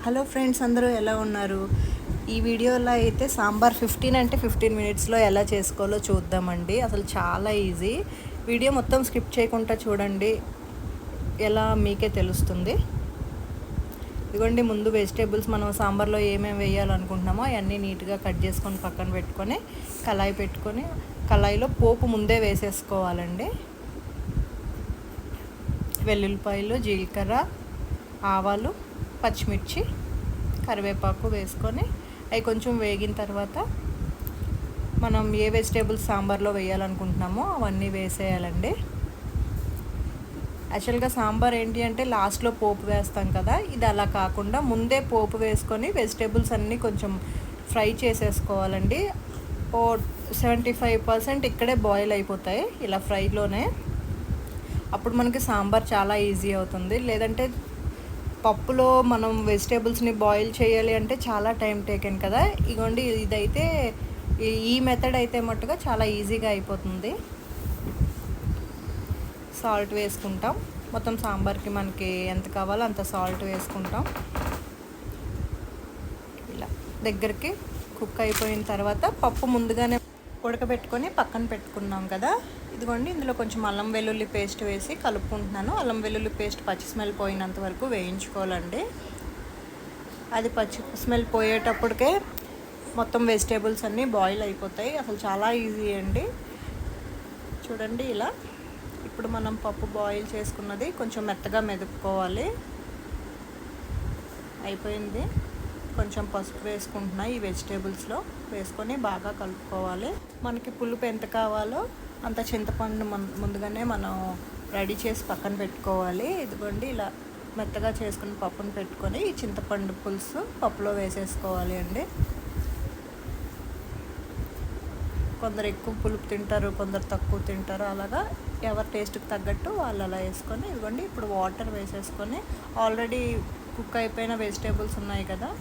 Hello friends, అందరూ ఎలా ఉన్నారు? ఈ వీడియోలో అయితే సాంబార్ 15 మినిట్స్లో ఎలా చేసుకోవాలో చూద్దామండి. అసలు చాలా ఈజీ. వీడియో మొత్తం స్కిప్ చేయకుండా చూడండి, ఎలా మీకే తెలుస్తుంది. ఇదిగోండి, ముందు వెజిటేబుల్స్ మనం సాంబార్లో ఏమేమి వేయాలనుకుంటున్నామో అవన్నీ నీట్గా కట్ చేసుకొని పక్కన పెట్టుకొని కళాయి పెట్టుకొని కళాయిలో పోపు ముందే వేసేసుకోవాలండి. వెల్లుల్లిపాయలు, జీలకర్ర, ఆవాలు, పచ్చిమిర్చి, కరివేపాకు వేసుకొని అవి కొంచెం వేగిన తర్వాత మనం ఏ వెజిటేబుల్స్ సాంబార్లో వేయాలనుకుంటున్నామో అవన్నీ వేసేయాలండి. యాక్చువల్గా సాంబార్ ఏంటి అంటే లాస్ట్లో పోపు వేస్తాం కదా, ఇది అలా కాకుండా ముందే పోపు వేసుకొని వెజిటేబుల్స్ అన్నీ కొంచెం ఫ్రై చేసేసుకోవాలండి. ఓ 75% ఇక్కడే బాయిల్ అయిపోతాయి ఇలా ఫ్రైలోనే. అప్పుడు మనకి సాంబార్ చాలా ఈజీ అవుతుంది. లేదంటే పప్పులో మనం వెజిటేబుల్స్ని బాయిల్ చేయాలి అంటే చాలా టైం టేకెన్ కదా. ఇగోండి, ఇదైతే ఈ మెథడ్ అయితే మట్టుగా చాలా ఈజీగా అయిపోతుంది. సాల్ట్ వేసుకుంటాం. మొత్తం సాంబార్కి మనకి ఎంత కావాలో అంత సాల్ట్ వేసుకుంటాం. ఇలా దగ్గరికి కుక్ అయిపోయిన తర్వాత పప్పు ముందుగానే ఉడకబెట్టుకొని పక్కన పెట్టుకున్నాం కదా. ఇదిగోండి, ఇందులో కొంచెం అల్లం వెల్లుల్లి పేస్ట్ వేసి కలుపుకుంటున్నాను. అల్లం వెల్లుల్లి పేస్ట్ పచ్చి స్మెల్ పోయినంత వరకు వేయించుకోవాలండి. అది పచ్చి స్మెల్ పోయేటప్పటికే మొత్తం వెజిటేబుల్స్ అన్నీ బాయిల్ అయిపోతాయి. అసలు చాలా ఈజీ అండి. చూడండి ఇలా. ఇప్పుడు మనం పప్పు బాయిల్ చేసుకున్నది కొంచెం మెత్తగా మెదుపుకోవాలి. అయిపోయింది. కొంచెం పసుపు వేసుకుంటున్నా ఈ వెజిటేబుల్స్లో వేసుకొని బాగా కలుపుకోవాలి. మనకి పులుపు ఎంత కావాలో అంత చింతపండు ముందుగానే మనం రెడీ చేసి పక్కన పెట్టుకోవాలి. ఇదిగోండి, ఇలా మెత్తగా చేసుకుని పప్పును పెట్టుకొని ఈ చింతపండు పులుసు పప్పులో వేసేసుకోవాలి అండి. కొందరు ఎక్కువ పులుపు తింటారు, కొందరు తక్కువ తింటారు. అలాగా ఎవరి టేస్ట్కి తగ్గట్టు వాళ్ళు అలా వేసుకొని, ఇదిగోండి ఇప్పుడు వాటర్ వేసేసుకొని ఆల్రెడీ కుక్ అయిపోయిన వెజిటేబుల్స్ ఉన్నాయి కదా,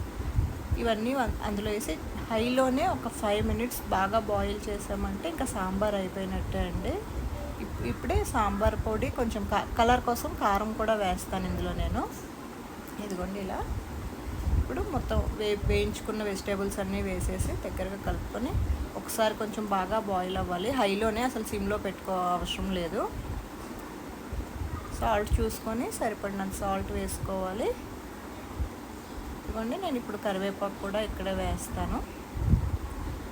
ఇవన్నీ అందులో వేసి హైలోనే ఒక 5 మినిట్స్ బాగా బాయిల్ చేసామంటే ఇంకా సాంబార్ అయిపోయినట్టే అండి. ఇప్పుడే సాంబార్ పొడి కొంచెం కలర్ కోసం కారం కూడా వేస్తాను ఇందులో నేను. ఇదిగోండి ఇలా. ఇప్పుడు మొత్తం వేయించుకున్న వెజిటేబుల్స్ అన్నీ వేసేసి దగ్గరగా కలుపుకొని ఒకసారి కొంచెం బాగా బాయిల్ అవ్వాలి. హైలోనే, అసలు సిమ్లో పెట్టుకో అవసరం లేదు. సాల్ట్ చూసుకొని సరిపడినంత సాల్ట్ వేసుకోవాలి. ఇదిగోండి, నేను ఇప్పుడు కరివేపాకు కూడా ఇక్కడే వేస్తాను.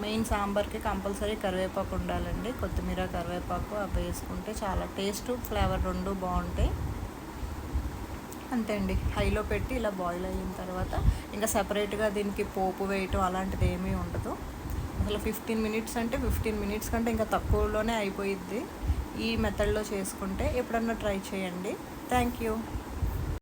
మెయిన్ సాంబార్కి కంపల్సరీ కరివేపాకు ఉండాలండి. కొత్తిమీర, కరివేపాకు అవి వేసుకుంటే చాలా టేస్ట్, ఫ్లేవర్ రెండు బాగుంటాయి. అంతే అండి. హైలో పెట్టి ఇలా బాయిల్ అయిన తర్వాత ఇంకా సపరేట్గా దీనికి పోపు వేయటం అలాంటిది ఏమీ ఉండదు. అసలు 15 మినిట్స్ అంటే 15 మినిట్స్ కంటే ఇంకా తక్కువలోనే అయిపోయిద్ది ఈ మెథడ్లో చేసుకుంటే. ఎప్పుడన్నా ట్రై చేయండి. Thank you.